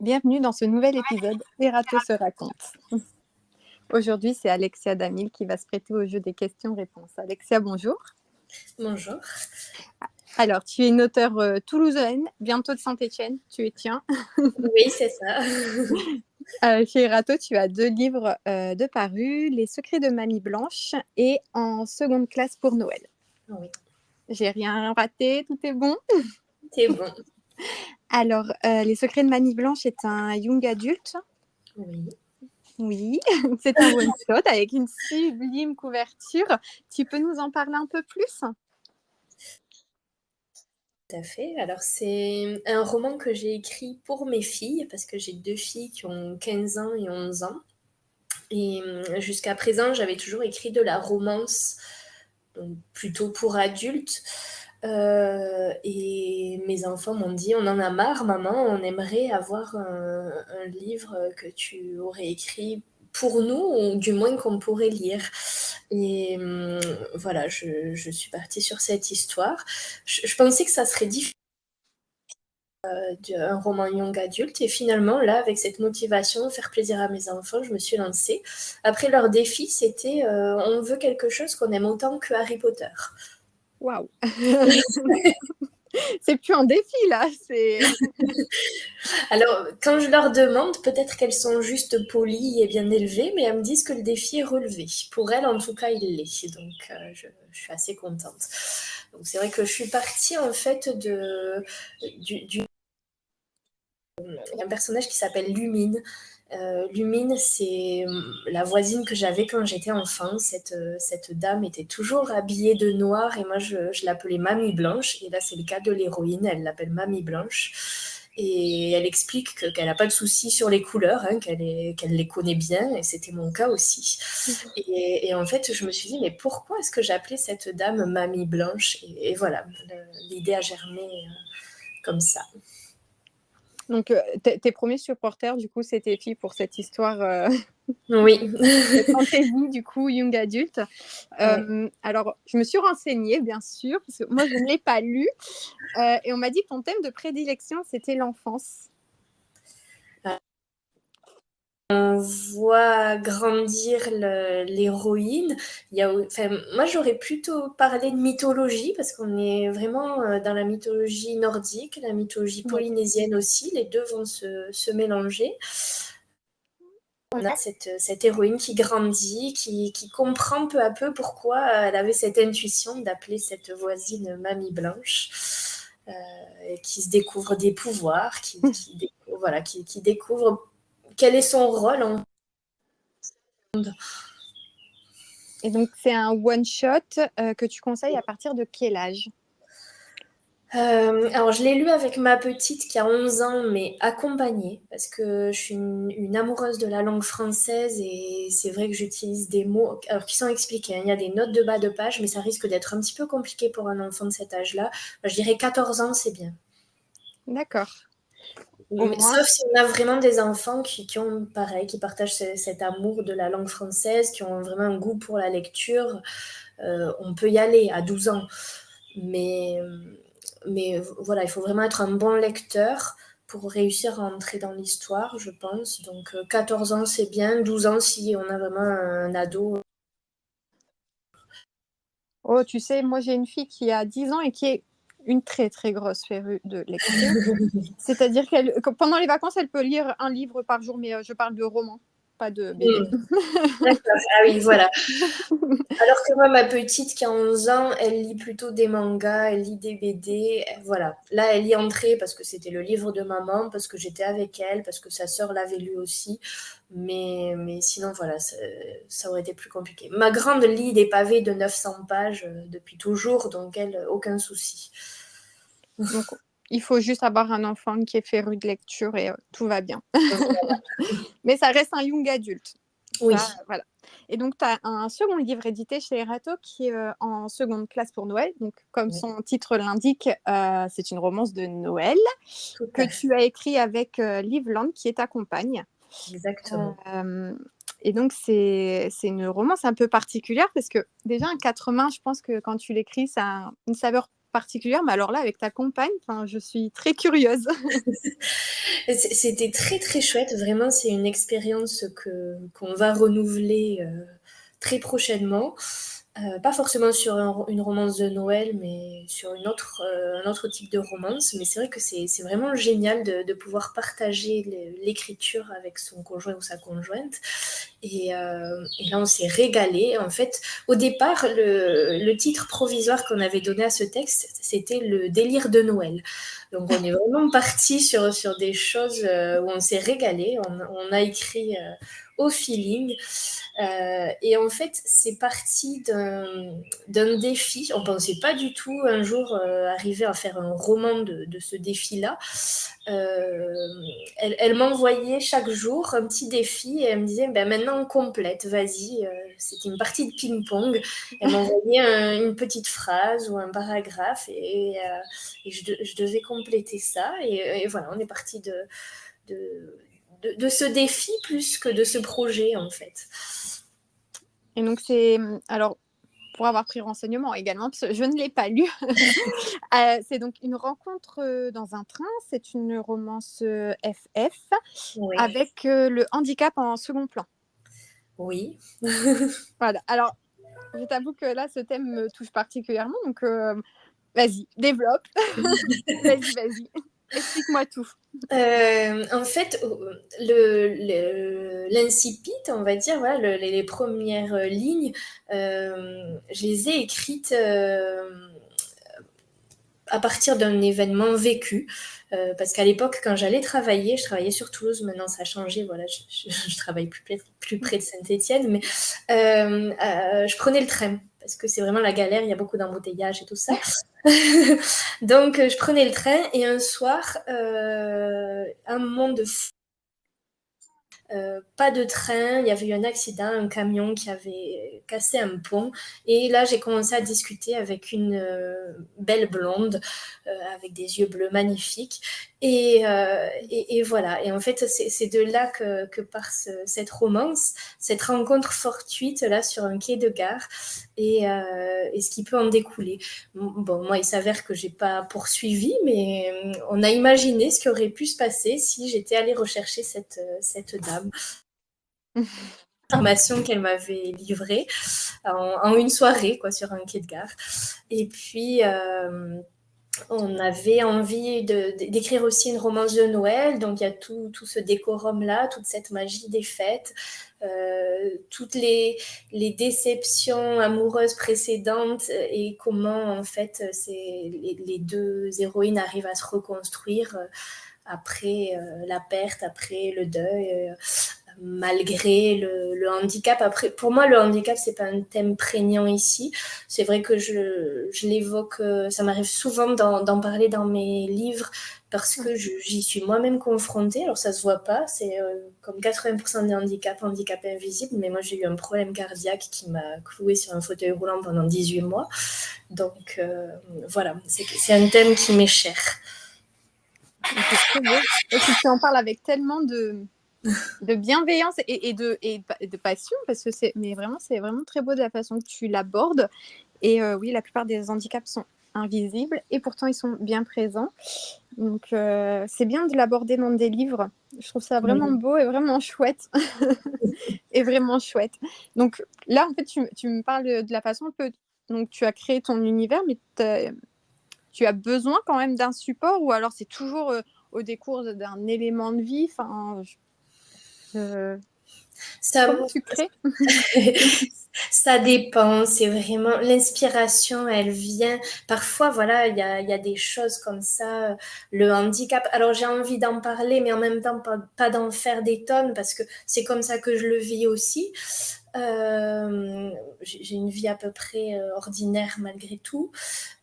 Bienvenue dans ce nouvel épisode Erato se raconte. Aujourd'hui, c'est Alexia Damil qui va se prêter au jeu des questions-réponses. Alexia, bonjour. Bonjour. Alors, tu es une auteure toulousaine, bientôt de Saint-Étienne, tu es tien. Oui, c'est ça. Chez Erato, tu as 2 livres de parus, Les secrets de Mamie Blanche et En seconde classe pour Noël. Oui, J'ai rien raté, tout est bon. c'est bon. Alors, Les secrets de Mamie Blanche est un young adulte. Oui, Oui, c'est un one-shot avec une sublime couverture. Tu peux nous en parler un peu plus? tout à fait. Alors, c'est un roman que j'ai écrit pour mes filles, parce que j'ai 2 filles qui ont 15 ans et 11 ans. Et jusqu'à présent, j'avais toujours écrit de la romance, donc plutôt pour adultes. Et mes enfants m'ont dit, on en a marre, maman, on aimerait avoir un livre que tu aurais écrit pour nous, ou du moins qu'on pourrait lire. Et voilà, je suis partie sur cette histoire. Je pensais que ça serait différent d'un roman young adulte, et finalement, là, avec cette motivation, faire plaisir à mes enfants, je me suis lancée. Après, leur défi, c'était on veut quelque chose qu'on aime autant que Harry Potter. Waouh! C'est plus un défi là, c'est Alors, quand je leur demande, peut-être qu'elles sont juste polies et bien élevées, mais elles me disent que le défi est relevé. Pour elles, en tout cas, il l'est. Donc, je suis assez contente. Donc, c'est vrai que je suis partie, en fait, un personnage qui s'appelle Lumine. Lumine, c'est la voisine que j'avais quand j'étais enfant. Cette dame était toujours habillée de noir et moi, je l'appelais Mamie Blanche. Et là, c'est le cas de l'héroïne. Elle l'appelle Mamie Blanche. Et elle explique qu'elle n'a pas de soucis sur les couleurs, hein, qu'elle les connaît bien, et c'était mon cas aussi. Et en fait, je me suis dit, mais pourquoi est-ce que j'appelais cette dame Mamie Blanche? Et voilà, l'idée a germé comme ça. donc tes premiers supporters du coup, c'est tes filles pour cette histoire, Oui. cette fantaisie du coup young adulte. Ouais. Alors je me suis renseignée bien sûr, parce que moi je ne l'ai pas lu, et on m'a dit que ton thème de prédilection, c'était l'enfance. On voit grandir l'héroïne. Enfin, moi, j'aurais plutôt parlé de mythologie parce qu'on est vraiment dans la mythologie nordique, la mythologie Oui. polynésienne aussi. Les deux vont se mélanger. On a cette héroïne qui grandit, qui comprend peu à peu pourquoi elle avait cette intuition d'appeler cette voisine Mamie Blanche, qui se découvre des pouvoirs, qui découvre quel est son rôle en monde. Et donc c'est un one shot que tu conseilles à partir de quel âge? Alors, je l'ai lu avec ma petite qui a 11 ans, mais accompagnée, parce que je suis une amoureuse de la langue française et c'est vrai que j'utilise des mots alors, qui sont expliqués, hein. Il y a des notes de bas de page, mais ça risque d'être un petit peu compliqué pour un enfant de cet âge-là. Je dirais 14 ans, c'est bien. D'accord. Au moins, Sauf si on a vraiment des enfants qui ont, pareil, qui partagent cet amour de la langue française, qui ont vraiment un goût pour la lecture, on peut y aller à 12 ans. Mais voilà, il faut vraiment être un bon lecteur pour réussir à entrer dans l'histoire, je pense. Donc 14 ans, c'est bien. 12 ans, si on a vraiment un ado. oh, tu sais, moi j'ai une fille qui a 10 ans et qui est une très très grosse férue de lecture. C'est-à-dire que pendant les vacances, elle peut lire un livre par jour, mais je parle de romans, pas de BD. D'accord, ah oui, voilà. Alors que moi, ma petite qui a 11 ans, elle lit plutôt des mangas, elle lit des BD. Voilà. Là, elle y est entrée parce que c'était le livre de maman, parce que j'étais avec elle, parce que sa sœur l'avait lu aussi. Mais sinon, voilà, ça aurait été plus compliqué. Ma grande lit des pavés de 900 pages depuis toujours, donc elle, aucun souci. Donc, il faut juste avoir un enfant qui est féru de lecture et tout va bien. Mais ça reste un young adulte. Ça, Oui, voilà. Et donc, tu as un second livre édité chez Erato qui est en seconde classe pour Noël. Donc, comme oui, son titre l'indique, c'est une romance de Noël tout que à fait. tu as écrit avec Liv Land, qui est ta compagne. Exactement. Euh, et donc, c'est une romance un peu particulière parce que déjà, un quatre mains, je pense que quand tu l'écris, ça a une saveur particulière, mais alors là, avec ta compagne, je suis très curieuse. C'était très très chouette, vraiment c'est une expérience qu'on va renouveler très prochainement. Pas forcément sur une romance de Noël, mais sur un autre type de romance. Mais c'est vrai que c'est vraiment génial de pouvoir partager l'écriture avec son conjoint ou sa conjointe. Et là, on s'est régalé. En fait, au départ, le titre provisoire qu'on avait donné à ce texte, c'était le délire de Noël. Donc, on est vraiment parti sur des choses où on s'est régalé. On a écrit au feeling. Et en fait, c'est parti d'un défi. On ne pensait pas du tout un jour arriver à faire un roman de ce défi-là. Elle m'envoyait chaque jour un petit défi et elle me disait maintenant on complète, vas-y. C'était une partie de ping-pong. Elle m'envoyait une petite phrase ou un paragraphe et je devais compléter ça. Et voilà, on est parti de ce défi plus que de ce projet en fait. Et donc, alors, pour avoir pris renseignement également, parce que je ne l'ai pas lu, c'est donc une rencontre dans un train, c'est une romance FF, Oui. avec le handicap en second plan. Oui. Voilà, alors, je t'avoue que là, ce thème me touche particulièrement, donc vas-y, développe. Vas-y. Explique-moi tout. En fait, l'incipit, on va dire, voilà, les premières lignes, je les ai écrites à partir d'un événement vécu. Parce qu'à l'époque, quand j'allais travailler, je travaillais sur Toulouse, maintenant ça a changé, voilà, je travaille plus près de Saint-Étienne, mais je prenais le train, parce que c'est vraiment la galère, il y a beaucoup d'embouteillages et tout ça. Donc, je prenais le train et un soir, un moment de fou. Pas de train, il y avait eu un accident, un camion qui avait cassé un pont. Et là, j'ai commencé à discuter avec une belle blonde, avec des yeux bleus magnifiques. Et voilà. Et en fait, c'est de là que part cette romance, cette rencontre fortuite là sur un quai de gare et ce qui peut en découler. Bon, moi, il s'avère que j'ai pas poursuivi, mais on a imaginé ce qui aurait pu se passer si j'étais allée rechercher cette dame. Information qu'elle m'avait livrée en une soirée, quoi, sur un quai de gare. Et puis, on avait envie d'écrire aussi une romance de Noël, donc il y a tout ce décorum-là, toute cette magie des fêtes, toutes les déceptions amoureuses précédentes et comment en fait les deux héroïnes arrivent à se reconstruire après la perte, après le deuil, malgré le handicap. Après, pour moi, le handicap, c'est pas un thème prégnant ici. C'est vrai que je l'évoque, ça m'arrive souvent d'en parler dans mes livres parce que j'y suis moi-même confrontée. Alors, ça se voit pas, c'est comme 80% des handicaps, handicap invisible, mais moi, j'ai eu un problème cardiaque qui m'a cloué sur un fauteuil roulant pendant 18 mois. Donc, voilà, c'est un thème qui m'est cher. C'est très beau. Et puis, tu en parles avec tellement de bienveillance et de passion, parce que c'est vraiment très beau de la façon que tu l'abordes. Et oui, la plupart des handicaps sont invisibles et pourtant ils sont bien présents. Donc c'est bien de l'aborder dans des livres. Je trouve ça vraiment beau et vraiment chouette. Et vraiment chouette. Donc là, en fait, tu me parles de la façon que donc, tu as créé ton univers, mais tu as besoin quand même d'un support, ou alors c'est toujours au décours d'un élément de vie. Comment tu crées? Ça dépend, c'est vraiment l'inspiration, elle vient. Parfois, voilà, il y a des choses comme ça, le handicap. Alors, j'ai envie d'en parler, mais en même temps, pas d'en faire des tonnes parce que c'est comme ça que je le vis aussi. J'ai une vie à peu près ordinaire malgré tout.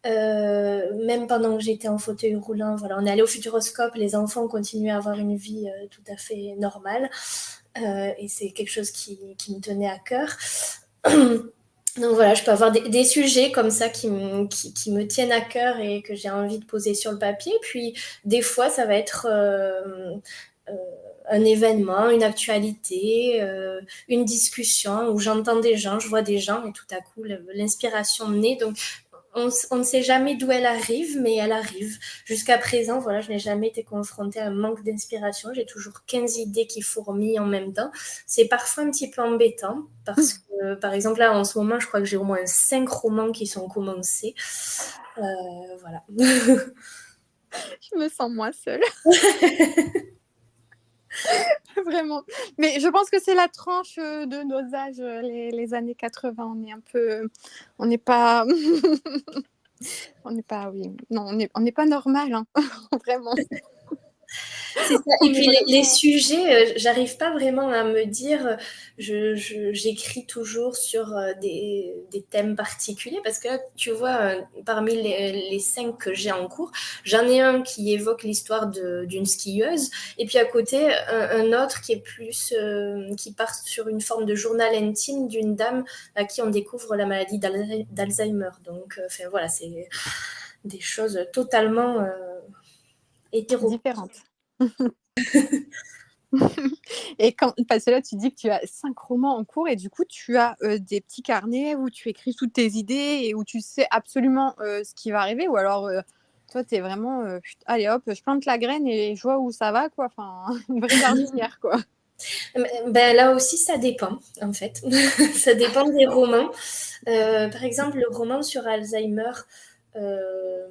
Même pendant que j'étais en fauteuil roulant, voilà, on est allé au Futuroscope, les enfants continuent à avoir une vie tout à fait normale. Et c'est quelque chose qui me tenait à cœur. Donc voilà, je peux avoir des sujets comme ça qui me tiennent à cœur et que j'ai envie de poser sur le papier. Puis des fois, ça va être un événement, une actualité, une discussion où j'entends des gens, je vois des gens et tout à coup, l'inspiration naît. Donc on ne sait jamais d'où elle arrive, mais elle arrive. Jusqu'à présent, voilà, je n'ai jamais été confrontée à un manque d'inspiration. J'ai toujours 15 idées qui fourmillent en même temps. C'est parfois un petit peu embêtant parce que, par exemple, là, en ce moment, je crois que j'ai au moins 5 romans qui sont commencés. Voilà. Je me sens moins seule. Vraiment. Mais je pense que c'est la tranche de nos âges, les années 80. On est un peu. On n'est pas. On n'est pas. Oui. Non, on n'est pas normal, hein. Vraiment. C'est ça. On Et est puis les vraiment. sujets, j'arrive pas vraiment à me dire, j'écris toujours sur des thèmes particuliers parce que là, tu vois, parmi les 5 que j'ai en cours, j'en ai un qui évoque l'histoire d'une skieuse et puis à côté, un autre qui est plus, qui part sur une forme de journal intime d'une dame à qui on découvre la maladie d'Alzheimer. Donc, enfin voilà, c'est des choses totalement hétéro. Différente. Et parce que là, tu dis que tu as 5 romans en cours et du coup, tu as des petits carnets où tu écris toutes tes idées et où tu sais absolument ce qui va arriver ou alors toi, tu es vraiment allez hop, je plante la graine et je vois où ça va, quoi. Enfin, une vraie jardinière, quoi. Ben, là aussi, ça dépend, en fait. Ça dépend des romans. Par exemple, le roman sur Alzheimer, euh,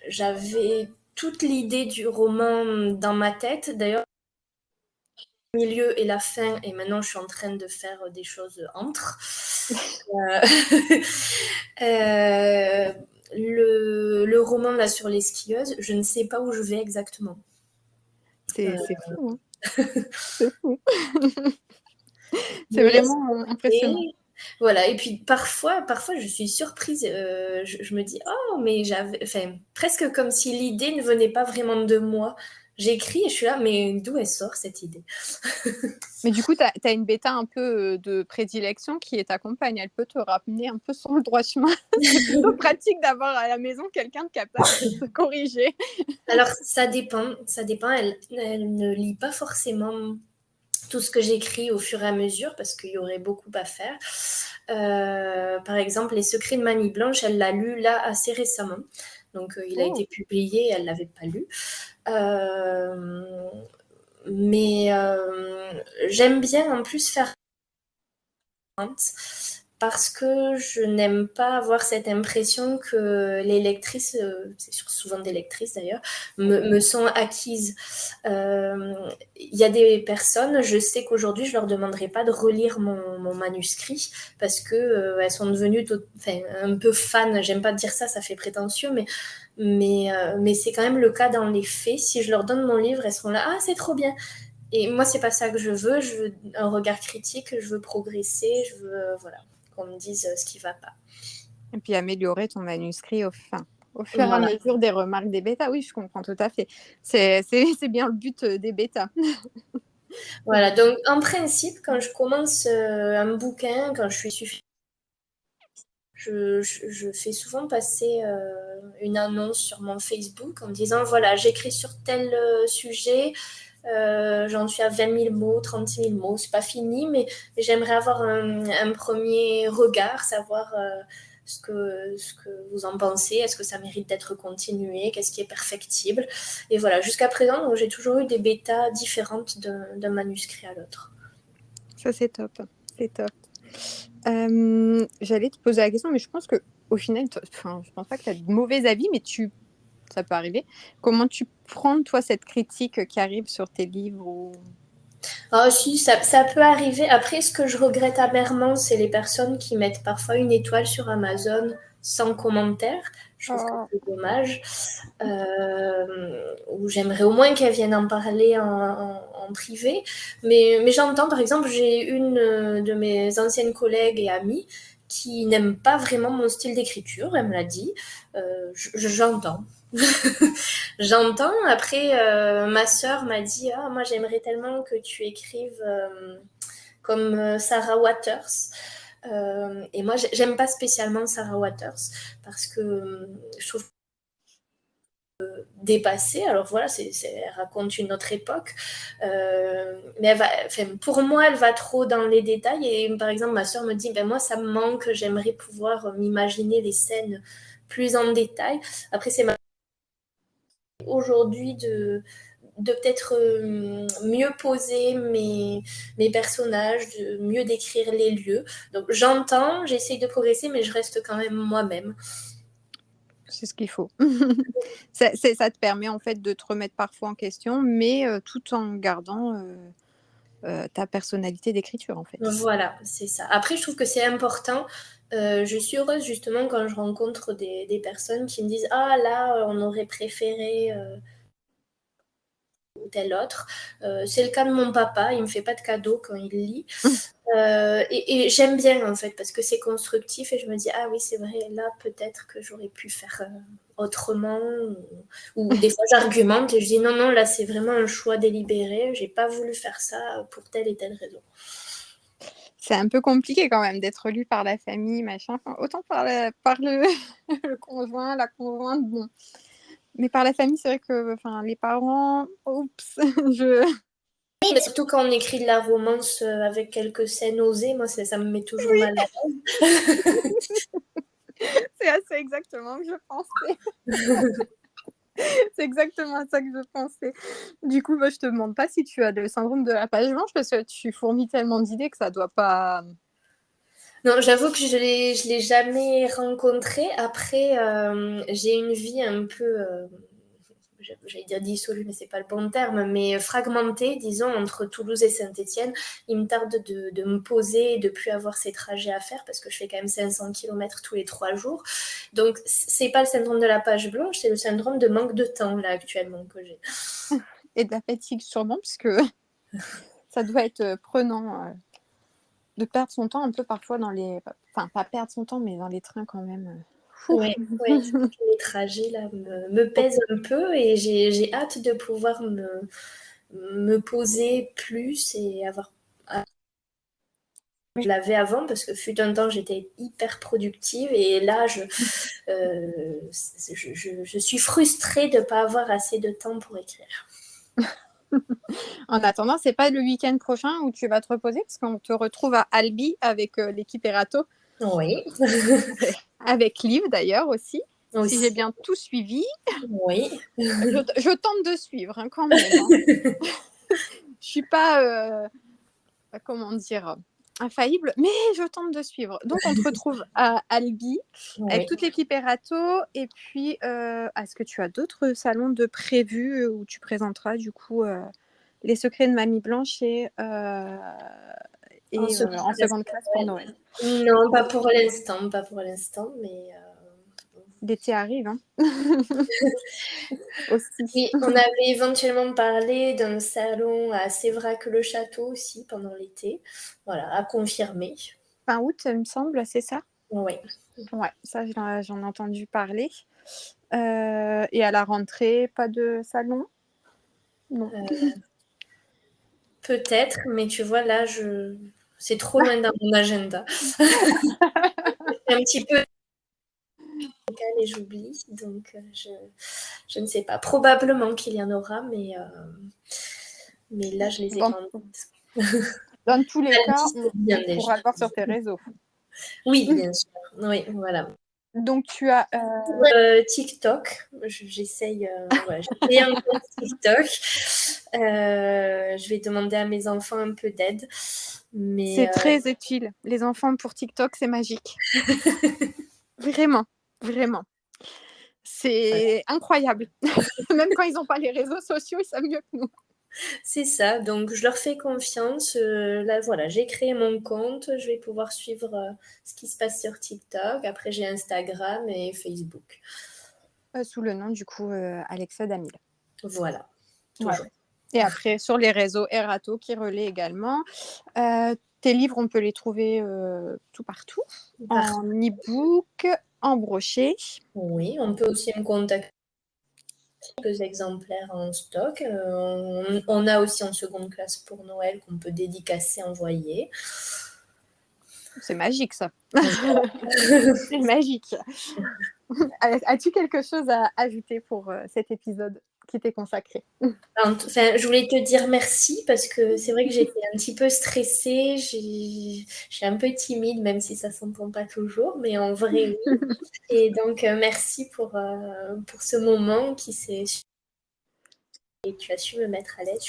j'avais toute l'idée du roman dans ma tête. D'ailleurs, le milieu et la fin, et maintenant je suis en train de faire des choses entre. Euh, euh, le roman là sur les skieuses, je ne sais pas où je vais exactement. C'est fou, hein. C'est fou. C'est Mais vraiment impressionnant. et voilà, et puis parfois je suis surprise. Je me dis, oh, mais j'avais. Enfin, presque comme si l'idée ne venait pas vraiment de moi. J'écris et je suis là, mais d'où elle sort cette idée? Mais du coup, tu as une bêta un peu de prédilection qui est ta compagne. Elle peut te ramener un peu sur le droit chemin. C'est plutôt pratique d'avoir à la maison quelqu'un de capable de te corriger. Alors, ça dépend, ça dépend. Elle ne lit pas forcément tout ce que j'écris au fur et à mesure parce qu'il y aurait beaucoup à faire. Par exemple, Les Secrets de Mamie Blanche, elle l'a lu là assez récemment. Donc, il a Oh. été publié, elle ne l'avait pas lu. Mais j'aime bien en plus faire parce que je n'aime pas avoir cette impression que les lectrices, c'est souvent des lectrices d'ailleurs, me sont acquises. Il y a des personnes, je sais qu'aujourd'hui, je leur demanderai pas de relire mon manuscrit parce que elles sont devenues un peu fans. J'aime pas dire ça, ça fait prétentieux, mais c'est quand même le cas dans les faits. Si je leur donne mon livre, elles seront là, ah, c'est trop bien. Et moi, c'est pas ça que je veux. Je veux un regard critique, je veux progresser, je veux voilà, qu'on me dise ce qui va pas. Et puis améliorer ton manuscrit au fur et à Voilà. mesure des remarques des bêtas. Oui, je comprends tout à fait. C'est bien le but des bêtas. Voilà. Donc, en principe, quand je commence un bouquin, quand je suis suffisante, je fais souvent passer une annonce sur mon Facebook en disant voilà, j'écris sur tel sujet. J'en suis à 20 000 mots, 30 000 mots, c'est pas fini, mais j'aimerais avoir un premier regard, savoir ce que vous en pensez, est-ce que ça mérite d'être continué, qu'est-ce qui est perfectible. Et voilà, jusqu'à présent, donc, j'ai toujours eu des bêtas différentes d'un manuscrit à l'autre. Ça, c'est top. C'est top. J'allais te poser la question, mais je pense que au final, je pense pas que tu as de mauvais avis, mais ça peut arriver. Comment tu prends, toi, cette critique qui arrive sur tes livres ou... Ah si, ça peut arriver. Après, ce que je regrette amèrement, c'est les personnes qui mettent parfois une étoile sur Amazon sans commentaire. Je trouve que Oh. c'est dommage. Ou j'aimerais au moins qu'elles viennent en parler en privé. Mais j'entends, par exemple, j'ai une de mes anciennes collègues et amies qui n'aime pas vraiment mon style d'écriture, elle me l'a dit. J'entends. J'entends. Après, ma sœur m'a dit ah, moi, j'aimerais tellement que tu écrives comme Sarah Waters. Et moi, j'aime pas spécialement Sarah Waters parce que je trouve dépassée. Alors voilà, elle raconte une autre époque. Mais pour moi, elle va trop dans les détails. Et par exemple, ma soeur me dit, moi, ça me manque, j'aimerais pouvoir m'imaginer les scènes plus en détail. Après, c'est aujourd'hui de peut-être mieux poser mes personnages, de mieux décrire les lieux. Donc j'entends, j'essaye de progresser, mais je reste quand même moi-même. C'est ce qu'il faut. Ça te permet en fait de te remettre parfois en question, mais tout en gardant ta personnalité d'écriture en fait. Voilà, c'est ça. Après, je trouve que c'est important. Je suis heureuse justement quand je rencontre des personnes qui me disent « Ah là, on aurait préféré ou tel autre ». C'est le cas de mon papa, il me fait pas de cadeaux quand il lit. Et j'aime bien en fait parce que c'est constructif et je me dis ah oui c'est vrai là peut-être que j'aurais pu faire autrement ou des fois j'argumente et je dis non là c'est vraiment un choix délibéré, j'ai pas voulu faire ça pour telle et telle raison. C'est un peu compliqué quand même d'être lu par la famille, machin. Enfin, autant par le, le conjoint, la conjointe, bon. Mais par la famille, c'est vrai que les parents, oups, Oui, mais surtout quand on écrit de la romance avec quelques scènes osées, moi ça me met toujours mal à l'aise. C'est assez exactement ce que je pensais. C'est exactement ça que je pensais. Du coup, je te demande pas si tu as le syndrome de la page blanche parce que tu fournis tellement d'idées que ça doit pas. Non, j'avoue que je l'ai jamais rencontré. Après, j'ai une vie un peu, j'allais dire dissolue, mais c'est pas le bon terme, mais fragmentée, disons, entre Toulouse et Saint-Étienne. Il me tarde de me poser et de plus avoir ces trajets à faire parce que je fais quand même 500 km tous les 3 jours. Donc, c'est pas le syndrome de la page blanche, c'est le syndrome de manque de temps, là, actuellement, que j'ai. Et de la fatigue sûrement, parce que ça doit être prenant de perdre son temps un peu parfois dans les. Enfin, pas perdre son temps, mais dans les trains quand même. Ouais, les trajets là me pèsent un peu et j'ai hâte de pouvoir me poser plus et avoir. Je l'avais avant parce que fut un temps j'étais hyper productive et là je suis frustrée de ne pas avoir assez de temps pour écrire. En attendant, c'est pas le week-end prochain où tu vas te reposer parce qu'on te retrouve à Albi avec l'équipe Erato. Oui. Avec Liv d'ailleurs aussi. Aussi. Si j'ai bien tout suivi. Oui. Je tente de suivre quand même. Je suis pas, comment dire, infaillible, mais je tente de suivre. Donc on te retrouve à Albi avec toute l'équipe Erato. Et puis, est-ce que tu as d'autres salons de prévus où tu présenteras du coup les secrets de Mamie Blanche et en seconde classe pour Noël? Non, pas pour l'instant, mais L'été arrive, hein. Aussi. oui, on avait éventuellement parlé d'un salon à Sévrac-le-Château aussi pendant l'été. Voilà, à confirmer. Fin août, il me semble, c'est ça? Oui. Ouais, ça j'en ai entendu parler. Et à la rentrée, pas de salon? Non. Peut-être, mais tu vois, là, c'est trop loin dans mon agenda. Un petit peu et j'oublie, donc je ne sais pas. Probablement qu'il y en aura, mais là, je les ai pas en tête. Dans tous les cas, on pourra le voir sur tes réseaux. Oui, bien sûr. Oui, voilà. Donc, tu as... TikTok. J'essaye un compte TikTok. Je vais demander à mes enfants un peu d'aide. C'est très utile. Les enfants pour TikTok, c'est magique. Vraiment, vraiment. C'est incroyable. Même quand ils n'ont pas les réseaux sociaux, ils savent mieux que nous. C'est ça, donc je leur fais confiance. Là, voilà, j'ai créé mon compte, je vais pouvoir suivre ce qui se passe sur TikTok. Après, j'ai Instagram et Facebook. Sous le nom, du coup, Alexa Damil. Voilà, toujours. Ouais. Et après, sur les réseaux Erato qui relaie également. Tes livres, on peut les trouver tout partout. En e-book, en brochet. Oui, on peut aussi me contacter. Quelques exemplaires en stock. On a aussi en seconde classe pour Noël qu'on peut dédicacer, envoyer. C'est magique, ça. C'est magique. As-tu quelque chose à ajouter pour cet épisode qui t'est consacré? Enfin, je voulais te dire merci parce que c'est vrai que j'étais un petit peu stressée, je suis un peu timide, même si ça s'entend pas toujours, mais en vrai, oui. Et donc, merci pour ce moment et tu as su me mettre à l'aise.